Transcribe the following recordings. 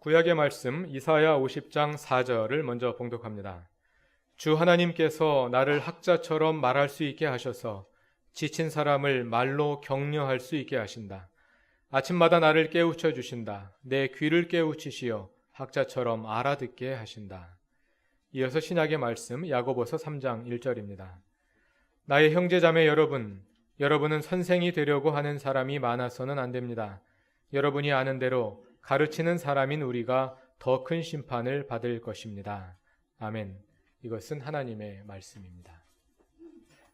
구약의 말씀 이사야 50장 4절을 먼저 봉독합니다. 주 하나님께서 나를 학자처럼 말할 수 있게 하셔서 지친 사람을 말로 격려할 수 있게 하신다. 아침마다 나를 깨우쳐 주신다. 내 귀를 깨우치시어 학자처럼 알아듣게 하신다. 이어서 신약의 말씀 야고보서 3장 1절입니다. 나의 형제자매 여러분, 여러분은 선생이 되려고 하는 사람이 많아서는 안 됩니다. 여러분이 아는 대로 가르치는 사람인 우리가 더 큰 심판을 받을 것입니다. 아멘. 이것은 하나님의 말씀입니다.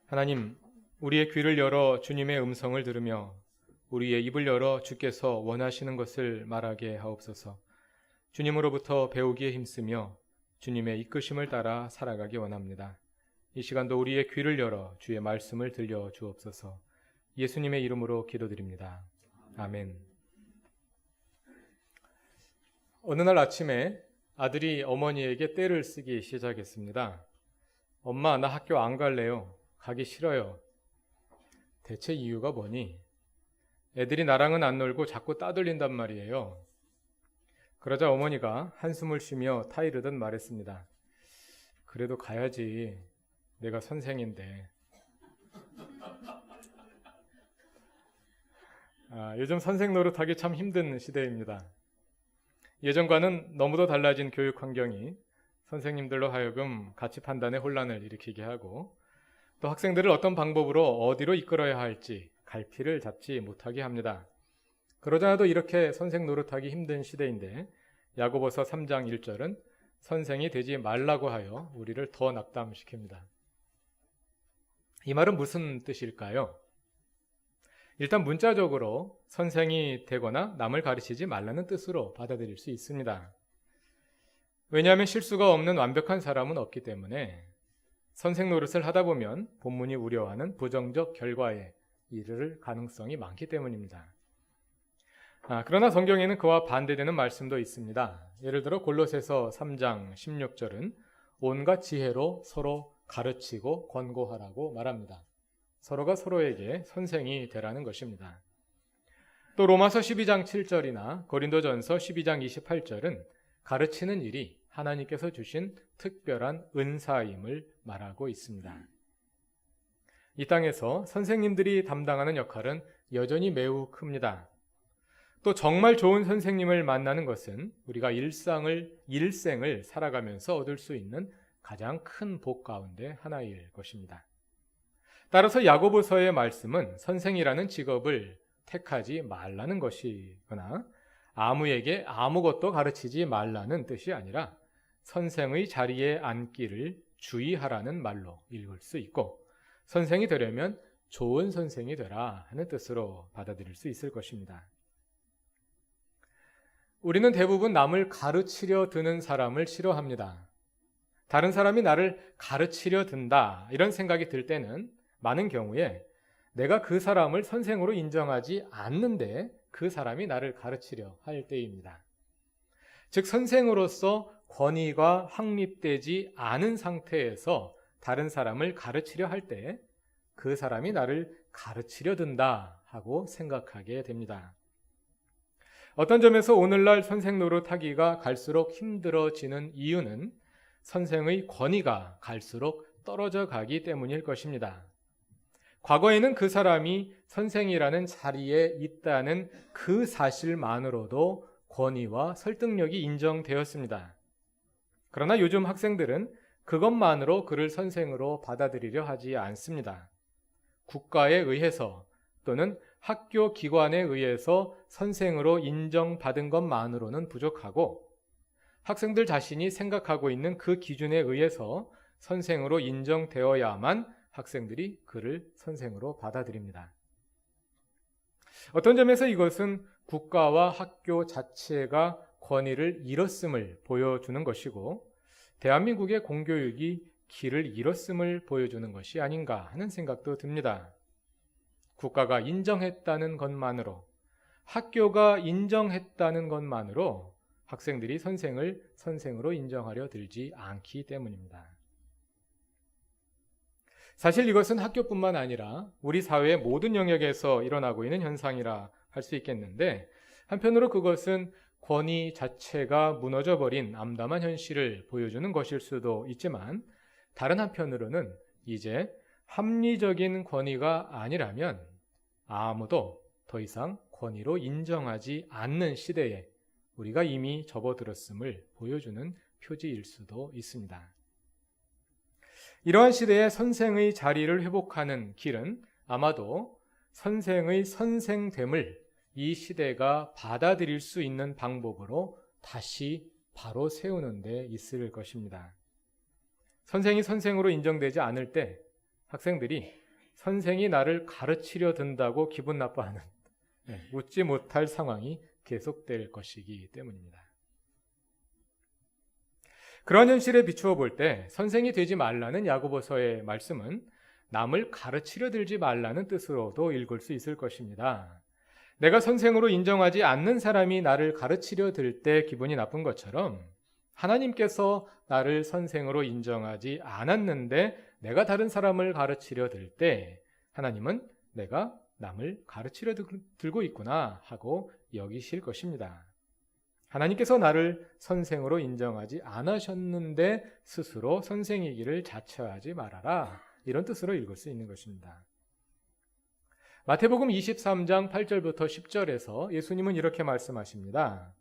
하나님, 우리의 귀를 열어 주님의 음성을 들으며 우리의 입을 열어 주께서 원하시는 것을 말하게 하옵소서. 주님으로부터 배우기에 힘쓰며 주님의 이끄심을 따라 살아가기 원합니다. 이 시간도 우리의 귀를 열어 주의 말씀을 들려 주옵소서. 예수님의 이름으로 기도드립니다. 아멘. 어느 날 아침에 아들이 어머니에게 떼를 쓰기 시작했습니다. 엄마, 나 학교 안 갈래요. 가기 싫어요. 대체 이유가 뭐니? 애들이 나랑은 안 놀고 자꾸 따돌린단 말이에요. 그러자 어머니가 한숨을 쉬며 타이르듯 말했습니다. 그래도 가야지. 내가 선생인데. 요즘 선생 노릇하기 참 힘든 시대입니다. 예전과는 너무도 달라진 교육 환경이 선생님들로 하여금 가치 판단에 혼란을 일으키게 하고 또 학생들을 어떤 방법으로 어디로 이끌어야 할지 갈피를 잡지 못하게 합니다. 그러자도 이렇게 선생 노릇하기 힘든 시대인데 야고보서 3장 1절은 선생이 되지 말라고 하여 우리를 더 낙담시킵니다. 이 말은 무슨 뜻일까요? 일단 문자적으로 선생이 되거나 남을 가르치지 말라는 뜻으로 받아들일 수 있습니다. 왜냐하면 실수가 없는 완벽한 사람은 없기 때문에 선생 노릇을 하다 보면 본문이 우려하는 부정적 결과에 이를 가능성이 많기 때문입니다. 그러나 성경에는 그와 반대되는 말씀도 있습니다. 예를 들어 골로새서 3장 16절은 온갖 지혜로 서로 가르치고 권고하라고 말합니다. 서로가 서로에게 선생이 되라는 것입니다. 또 로마서 12장 7절이나 고린도전서 12장 28절은 가르치는 일이 하나님께서 주신 특별한 은사임을 말하고 있습니다. 이 땅에서 선생님들이 담당하는 역할은 여전히 매우 큽니다. 또 정말 좋은 선생님을 만나는 것은 우리가 일생을 살아가면서 얻을 수 있는 가장 큰 복 가운데 하나일 것입니다. 따라서 야고보서의 말씀은 선생이라는 직업을 택하지 말라는 것이거나 아무에게 아무것도 가르치지 말라는 뜻이 아니라 선생의 자리에 앉기를 주의하라는 말로 읽을 수 있고 선생이 되려면 좋은 선생이 되라 하는 뜻으로 받아들일 수 있을 것입니다. 우리는 대부분 남을 가르치려 드는 사람을 싫어합니다. 다른 사람이 나를 가르치려 든다 이런 생각이 들 때는 많은 경우에 내가 그 사람을 선생으로 인정하지 않는데 그 사람이 나를 가르치려 할 때입니다. 즉 선생으로서 권위가 확립되지 않은 상태에서 다른 사람을 가르치려 할 때 그 사람이 나를 가르치려 든다 하고 생각하게 됩니다. 어떤 점에서 오늘날 선생 노릇하기가 갈수록 힘들어지는 이유는 선생의 권위가 갈수록 떨어져 가기 때문일 것입니다. 과거에는 그 사람이 선생이라는 자리에 있다는 그 사실만으로도 권위와 설득력이 인정되었습니다. 그러나 요즘 학생들은 그것만으로 그를 선생으로 받아들이려 하지 않습니다. 국가에 의해서 또는 학교 기관에 의해서 선생으로 인정받은 것만으로는 부족하고 학생들 자신이 생각하고 있는 그 기준에 의해서 선생으로 인정되어야만 학생들이 그를 선생으로 받아들입니다. 어떤 점에서 이것은 국가와 학교 자체가 권위를 잃었음을 보여주는 것이고 대한민국의 공교육이 길을 잃었음을 보여주는 것이 아닌가 하는 생각도 듭니다. 국가가 인정했다는 것만으로 학교가 인정했다는 것만으로 학생들이 선생을 선생으로 인정하려 들지 않기 때문입니다. 사실 이것은 학교뿐만 아니라 우리 사회의 모든 영역에서 일어나고 있는 현상이라 할 수 있겠는데 한편으로 그것은 권위 자체가 무너져버린 암담한 현실을 보여주는 것일 수도 있지만, 다른 한편으로는 이제 합리적인 권위가 아니라면 아무도 더 이상 권위로 인정하지 않는 시대에 우리가 이미 접어들었음을 보여주는 표지일 수도 있습니다. 이러한 시대에 선생의 자리를 회복하는 길은 아마도 선생의 선생됨을 이 시대가 받아들일 수 있는 방법으로 다시 바로 세우는 데 있을 것입니다. 선생이 선생으로 인정되지 않을 때 학생들이 선생이 나를 가르치려 든다고 기분 나빠하는 웃지 못할 상황이 계속될 것이기 때문입니다. 그런 현실에 비추어 볼 때 선생이 되지 말라는 야고보서의 말씀은 남을 가르치려 들지 말라는 뜻으로도 읽을 수 있을 것입니다. 내가 선생으로 인정하지 않는 사람이 나를 가르치려 들 때 기분이 나쁜 것처럼 하나님께서 나를 선생으로 인정하지 않았는데 내가 다른 사람을 가르치려 들 때 하나님은 내가 남을 가르치려 들고 있구나 하고 여기실 것입니다. 하나님께서 나를 선생으로 인정하지 않으셨는데 스스로 선생이기를 자처하지 말아라, 이런 뜻으로 읽을 수 있는 것입니다. 마태복음 23장 8절부터 10절에서 예수님은 이렇게 말씀하십니다.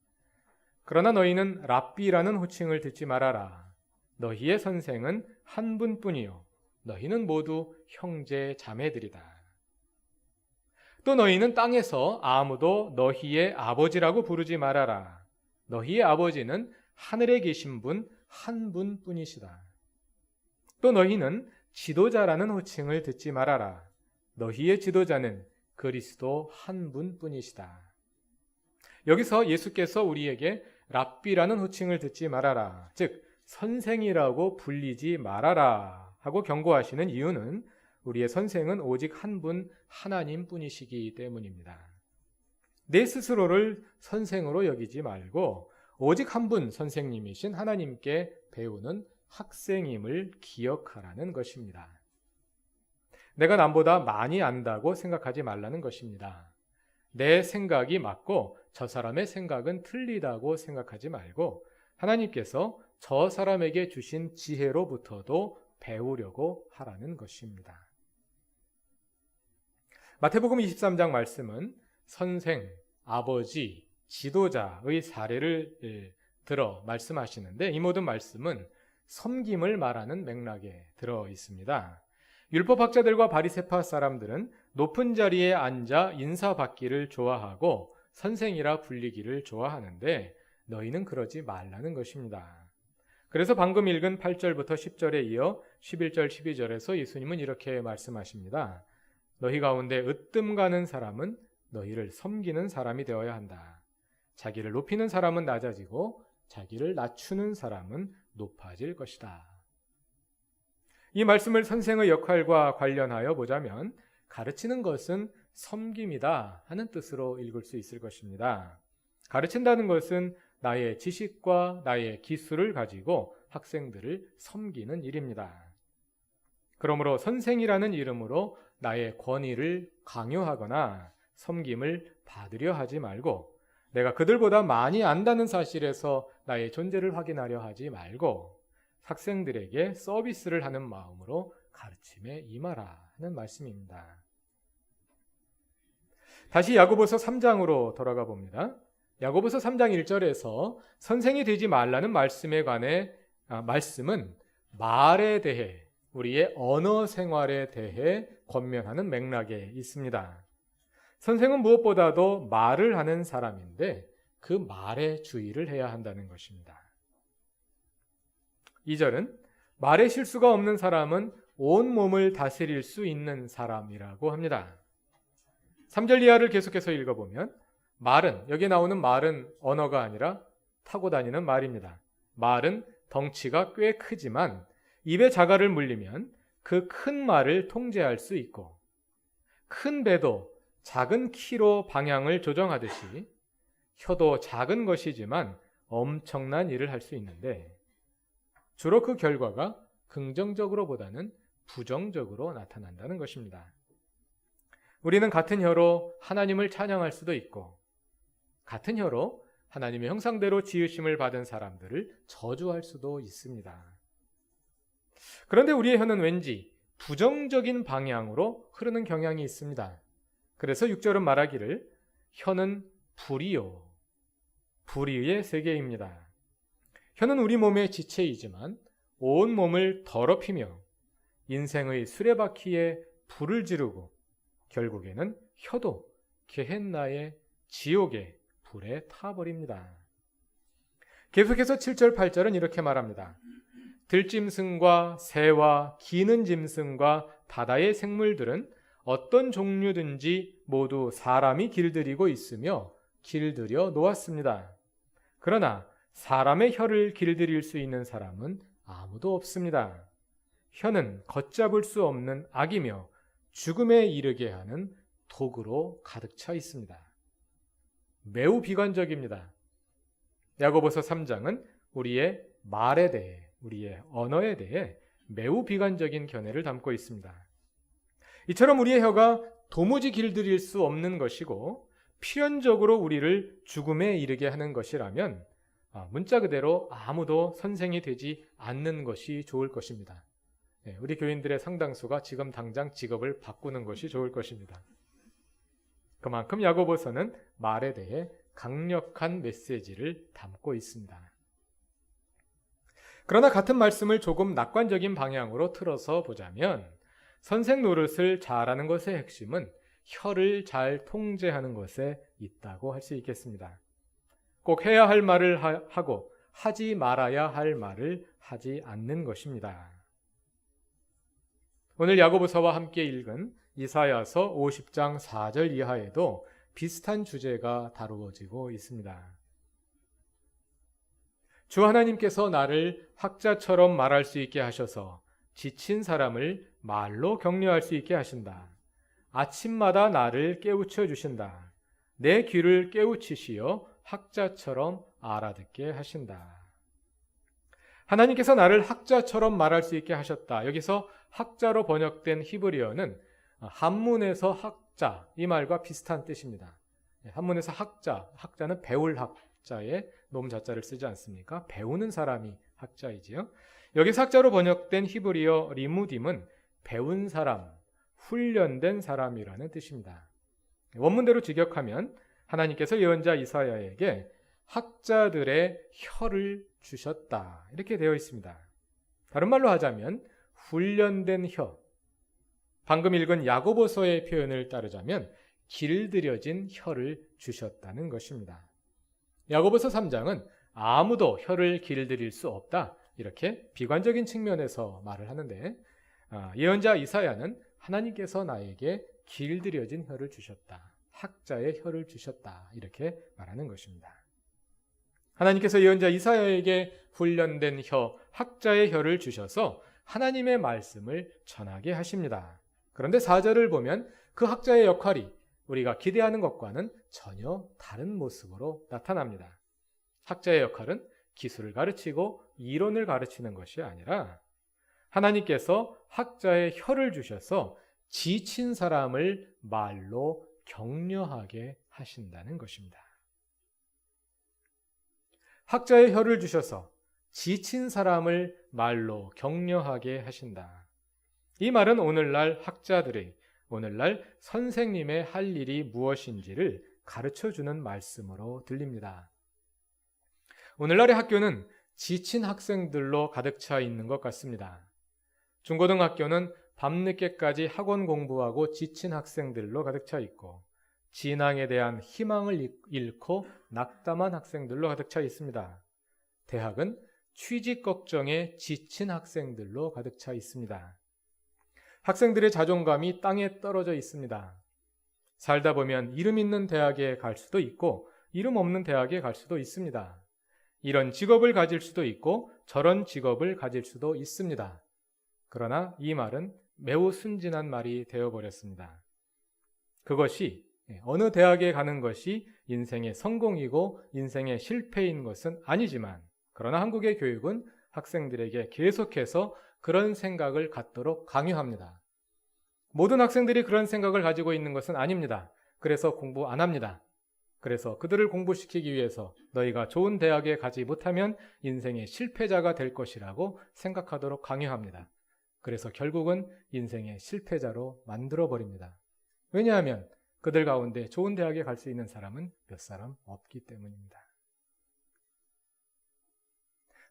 그러나 너희는 랍비라는 호칭을 듣지 말아라. 너희의 선생은 한 분뿐이요 너희는 모두 형제 자매들이다. 또 너희는 땅에서 아무도 너희의 아버지라고 부르지 말아라. 너희의 아버지는 하늘에 계신 분 한 분뿐이시다. 또 너희는 지도자라는 호칭을 듣지 말아라. 너희의 지도자는 그리스도 한 분뿐이시다. 여기서 예수께서 우리에게 랍비라는 호칭을 듣지 말아라, 즉 선생이라고 불리지 말아라 하고 경고하시는 이유는 우리의 선생은 오직 한 분 하나님뿐이시기 때문입니다. 내 스스로를 선생으로 여기지 말고 오직 한 분 선생님이신 하나님께 배우는 학생임을 기억하라는 것입니다. 내가 남보다 많이 안다고 생각하지 말라는 것입니다. 내 생각이 맞고 저 사람의 생각은 틀리다고 생각하지 말고 하나님께서 저 사람에게 주신 지혜로부터도 배우려고 하라는 것입니다. 마태복음 23장 말씀은 선생, 아버지, 지도자의 사례를 들어 말씀하시는데 이 모든 말씀은 섬김을 말하는 맥락에 들어 있습니다. 율법학자들과 바리새파 사람들은 높은 자리에 앉아 인사받기를 좋아하고 선생이라 불리기를 좋아하는데 너희는 그러지 말라는 것입니다. 그래서 방금 읽은 8절부터 10절에 이어 11절, 12절에서 예수님은 이렇게 말씀하십니다. 너희 가운데 으뜸 가는 사람은 너희를 섬기는 사람이 되어야 한다. 자기를 높이는 사람은 낮아지고 자기를 낮추는 사람은 높아질 것이다. 이 말씀을 선생의 역할과 관련하여 보자면 가르치는 것은 섬김이다 하는 뜻으로 읽을 수 있을 것입니다. 가르친다는 것은 나의 지식과 나의 기술을 가지고 학생들을 섬기는 일입니다. 그러므로 선생이라는 이름으로 나의 권위를 강요하거나 섬김을 받으려 하지 말고 내가 그들보다 많이 안다는 사실에서 나의 존재를 확인하려 하지 말고 학생들에게 서비스를 하는 마음으로 가르침에 임하라 하는 말씀입니다. 다시 야고보서 3장으로 돌아가 봅니다. 야고보서 3장 1절에서 선생이 되지 말라는 말씀에 관해 말씀은 말에 대해 우리의 언어 생활에 대해 권면하는 맥락에 있습니다. 선생은 무엇보다도 말을 하는 사람인데 그 말에 주의를 해야 한다는 것입니다. 2절은 말에 실수가 없는 사람은 온 몸을 다스릴 수 있는 사람이라고 합니다. 3절 이하를 계속해서 읽어보면 말은, 여기 나오는 말은 언어가 아니라 타고 다니는 말입니다. 말은 덩치가 꽤 크지만 입에 자갈을 물리면 그 큰 말을 통제할 수 있고 큰 배도 작은 키로 방향을 조정하듯이 혀도 작은 것이지만 엄청난 일을 할 수 있는데 주로 그 결과가 긍정적으로보다는 부정적으로 나타난다는 것입니다. 우리는 같은 혀로 하나님을 찬양할 수도 있고 같은 혀로 하나님의 형상대로 지으심을 받은 사람들을 저주할 수도 있습니다. 그런데 우리의 혀는 왠지 부정적인 방향으로 흐르는 경향이 있습니다. 그래서 6절은 말하기를 혀는 불이요, 불의의 세계입니다. 혀는 우리 몸의 지체이지만 온 몸을 더럽히며 인생의 수레바퀴에 불을 지르고 결국에는 혀도 게헨나의 지옥의 불에 타버립니다. 계속해서 7절, 8절은 이렇게 말합니다. 들짐승과 새와 기는 짐승과 바다의 생물들은 어떤 종류든지 모두 사람이 길들이고 있으며 길들여 놓았습니다. 그러나 사람의 혀를 길들일 수 있는 사람은 아무도 없습니다. 혀는 걷잡을 수 없는 악이며 죽음에 이르게 하는 독으로 가득 차 있습니다. 매우 비관적입니다. 야고보서 3장은 우리의 말에 대해, 우리의 언어에 대해 매우 비관적인 견해를 담고 있습니다. 이처럼 우리의 혀가 도무지 길들일 수 없는 것이고 필연적으로 우리를 죽음에 이르게 하는 것이라면 문자 그대로 아무도 선생이 되지 않는 것이 좋을 것입니다. 우리 교인들의 상당수가 지금 당장 직업을 바꾸는 것이 좋을 것입니다. 그만큼 야고보서는 말에 대해 강력한 메시지를 담고 있습니다. 그러나 같은 말씀을 조금 낙관적인 방향으로 틀어서 보자면 선생 노릇을 잘하는 것의 핵심은 혀를 잘 통제하는 것에 있다고 할 수 있겠습니다. 꼭 해야 할 말을 하고 하지 말아야 할 말을 하지 않는 것입니다. 오늘 야고보서와 함께 읽은 이사야서 50장 4절 이하에도 비슷한 주제가 다루어지고 있습니다. 주 하나님께서 나를 학자처럼 말할 수 있게 하셔서 지친 사람을 말로 격려할 수 있게 하신다. 아침마다 나를 깨우쳐 주신다. 내 귀를 깨우치시어 학자처럼 알아듣게 하신다. 하나님께서 나를 학자처럼 말할 수 있게 하셨다. 여기서 학자로 번역된 히브리어는 한문에서 학자, 이 말과 비슷한 뜻입니다. 한문에서 학자, 학자는 배울 학자에 놈자자를 쓰지 않습니까? 배우는 사람이 학자이지요. 여기서 학자로 번역된 히브리어 리무딤은 배운 사람, 훈련된 사람이라는 뜻입니다. 원문대로 직역하면 하나님께서 예언자 이사야에게 학자들의 혀를 주셨다, 이렇게 되어 있습니다. 다른 말로 하자면 훈련된 혀, 방금 읽은 야고보서의 표현을 따르자면 길들여진 혀를 주셨다는 것입니다. 야고보서 3장은 아무도 혀를 길들일 수 없다, 이렇게 비관적인 측면에서 말을 하는데 예언자 이사야는 하나님께서 나에게 길들여진 혀를 주셨다, 학자의 혀를 주셨다, 이렇게 말하는 것입니다. 하나님께서 예언자 이사야에게 훈련된 혀, 학자의 혀를 주셔서 하나님의 말씀을 전하게 하십니다. 그런데 4절을 보면 그 학자의 역할이 우리가 기대하는 것과는 전혀 다른 모습으로 나타납니다. 학자의 역할은 기술을 가르치고 이론을 가르치는 것이 아니라 하나님께서 학자의 혀를 주셔서 지친 사람을 말로 격려하게 하신다는 것입니다. 학자의 혀를 주셔서 지친 사람을 말로 격려하게 하신다. 이 말은 오늘날 학자들의, 오늘날 선생님의 할 일이 무엇인지를 가르쳐주는 말씀으로 들립니다. 오늘날의 학교는 지친 학생들로 가득 차 있는 것 같습니다. 중고등학교는 밤늦게까지 학원 공부하고 지친 학생들로 가득 차 있고 진학에 대한 희망을 잃고 낙담한 학생들로 가득 차 있습니다. 대학은 취직 걱정에 지친 학생들로 가득 차 있습니다. 학생들의 자존감이 땅에 떨어져 있습니다. 살다 보면 이름 있는 대학에 갈 수도 있고 이름 없는 대학에 갈 수도 있습니다. 이런 직업을 가질 수도 있고 저런 직업을 가질 수도 있습니다. 그러나 이 말은 매우 순진한 말이 되어버렸습니다. 그것이 어느 대학에 가는 것이 인생의 성공이고 인생의 실패인 것은 아니지만, 그러나 한국의 교육은 학생들에게 계속해서 그런 생각을 갖도록 강요합니다. 모든 학생들이 그런 생각을 가지고 있는 것은 아닙니다. 그래서 공부 안 합니다. 그래서 그들을 공부시키기 위해서 너희가 좋은 대학에 가지 못하면 인생의 실패자가 될 것이라고 생각하도록 강요합니다. 그래서 결국은 인생의 실패자로 만들어버립니다. 왜냐하면 그들 가운데 좋은 대학에 갈 수 있는 사람은 몇 사람 없기 때문입니다.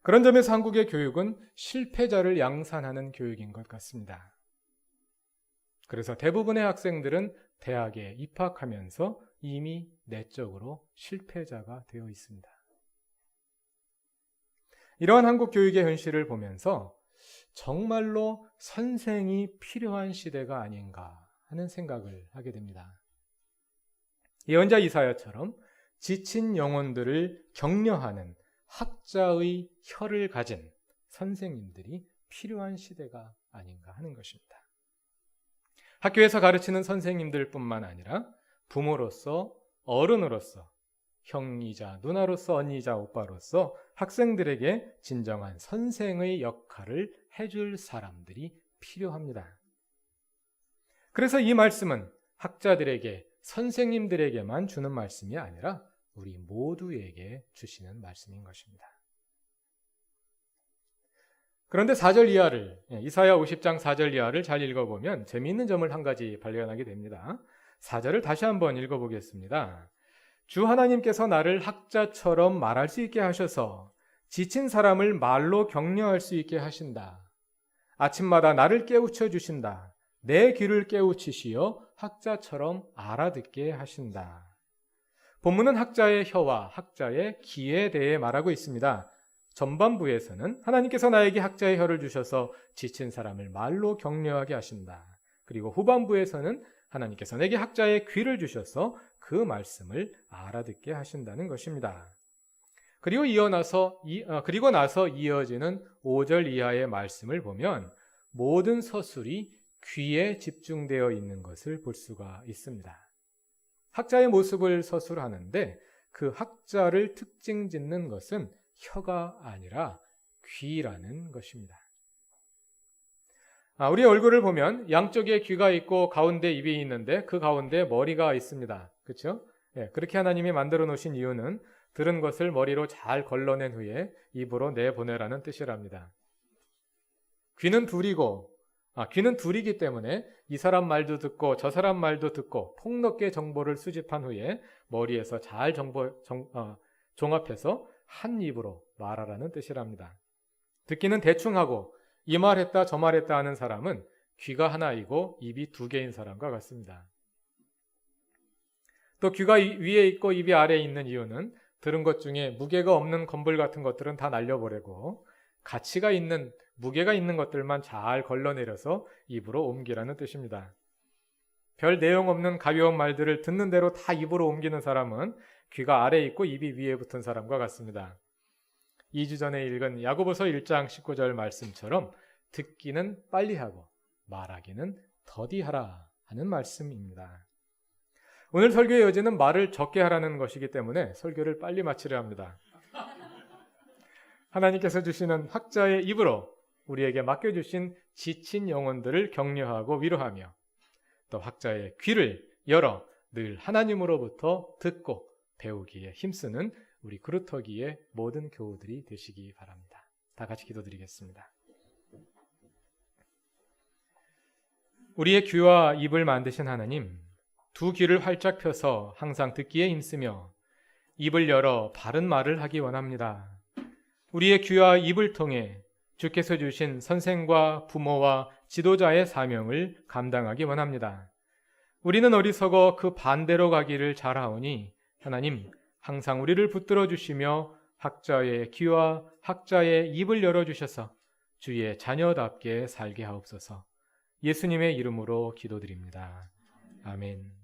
그런 점에서 한국의 교육은 실패자를 양산하는 교육인 것 같습니다. 그래서 대부분의 학생들은 대학에 입학하면서 이미 내적으로 실패자가 되어 있습니다. 이러한 한국 교육의 현실을 보면서 정말로 선생이 필요한 시대가 아닌가 하는 생각을 하게 됩니다. 예언자 이사야처럼 지친 영혼들을 격려하는 학자의 혀를 가진 선생님들이 필요한 시대가 아닌가 하는 것입니다. 학교에서 가르치는 선생님들뿐만 아니라 부모로서, 어른으로서, 형이자 누나로서, 언니자 오빠로서 학생들에게 진정한 선생의 역할을 해줄 사람들이 필요합니다. 그래서 이 말씀은 학자들에게, 선생님들에게만 주는 말씀이 아니라 우리 모두에게 주시는 말씀인 것입니다. 그런데 4절 이하를, 이사야 50장 4절 이하를 잘 읽어보면 재미있는 점을 한 가지 발견하게 됩니다. 4절을 다시 한번 읽어보겠습니다. 주 하나님께서 나를 학자처럼 말할 수 있게 하셔서 지친 사람을 말로 격려할 수 있게 하신다. 아침마다 나를 깨우쳐 주신다. 내 귀를 깨우치시어 학자처럼 알아듣게 하신다. 본문은 학자의 혀와 학자의 귀에 대해 말하고 있습니다. 전반부에서는 하나님께서 나에게 학자의 혀를 주셔서 지친 사람을 말로 격려하게 하신다. 그리고 후반부에서는 하나님께서 내게 학자의 귀를 주셔서 그 말씀을 알아듣게 하신다는 것입니다. 그리고 나서 이어지는 5절 이하의 말씀을 보면 모든 서술이 귀에 집중되어 있는 것을 볼 수가 있습니다. 학자의 모습을 서술하는데 그 학자를 특징 짓는 것은 혀가 아니라 귀라는 것입니다. 우리 얼굴을 보면 양쪽에 귀가 있고 가운데 입이 있는데 그 가운데 머리가 있습니다. 그렇죠? 그렇게 하나님이 만들어 놓으신 이유는 들은 것을 머리로 잘 걸러낸 후에 입으로 내보내라는 뜻이랍니다. 귀는 둘이기 때문에 이 사람 말도 듣고 저 사람 말도 듣고 폭넓게 정보를 수집한 후에 머리에서 잘 종합해서 한 입으로 말하라는 뜻이랍니다. 듣기는 대충 하고 이 말했다 저 말했다 하는 사람은 귀가 하나이고 입이 2개인 사람과 같습니다. 또 귀가 위에 있고 입이 아래에 있는 이유는 들은 것 중에 무게가 없는 건불 같은 것들은 다 날려버리고 무게가 있는 것들만 잘 걸러내려서 입으로 옮기라는 뜻입니다. 별 내용 없는 가벼운 말들을 듣는 대로 다 입으로 옮기는 사람은 귀가 아래에 있고 입이 위에 붙은 사람과 같습니다. 2주 전에 읽은 야고보서 1장 19절 말씀처럼 듣기는 빨리 하고 말하기는 더디하라 하는 말씀입니다. 오늘 설교의 여지는 말을 적게 하라는 것이기 때문에 설교를 빨리 마치려 합니다. 하나님께서 주시는 학자의 입으로 우리에게 맡겨주신 지친 영혼들을 격려하고 위로하며 또 학자의 귀를 열어 늘 하나님으로부터 듣고 배우기에 힘쓰는 우리 그루터기의 모든 교우들이 되시기 바랍니다. 다 같이 기도드리겠습니다. 우리의 귀와 입을 만드신 하나님, 두 귀를 활짝 펴서 항상 듣기에 힘쓰며 입을 열어 바른 말을 하기 원합니다. 우리의 귀와 입을 통해 주께서 주신 선생과 부모와 지도자의 사명을 감당하기 원합니다. 우리는 어리석어 그 반대로 가기를 잘하오니 하나님 항상 우리를 붙들어 주시며 학자의 귀와 학자의 입을 열어주셔서 주의 자녀답게 살게 하옵소서. 예수님의 이름으로 기도드립니다. 아멘.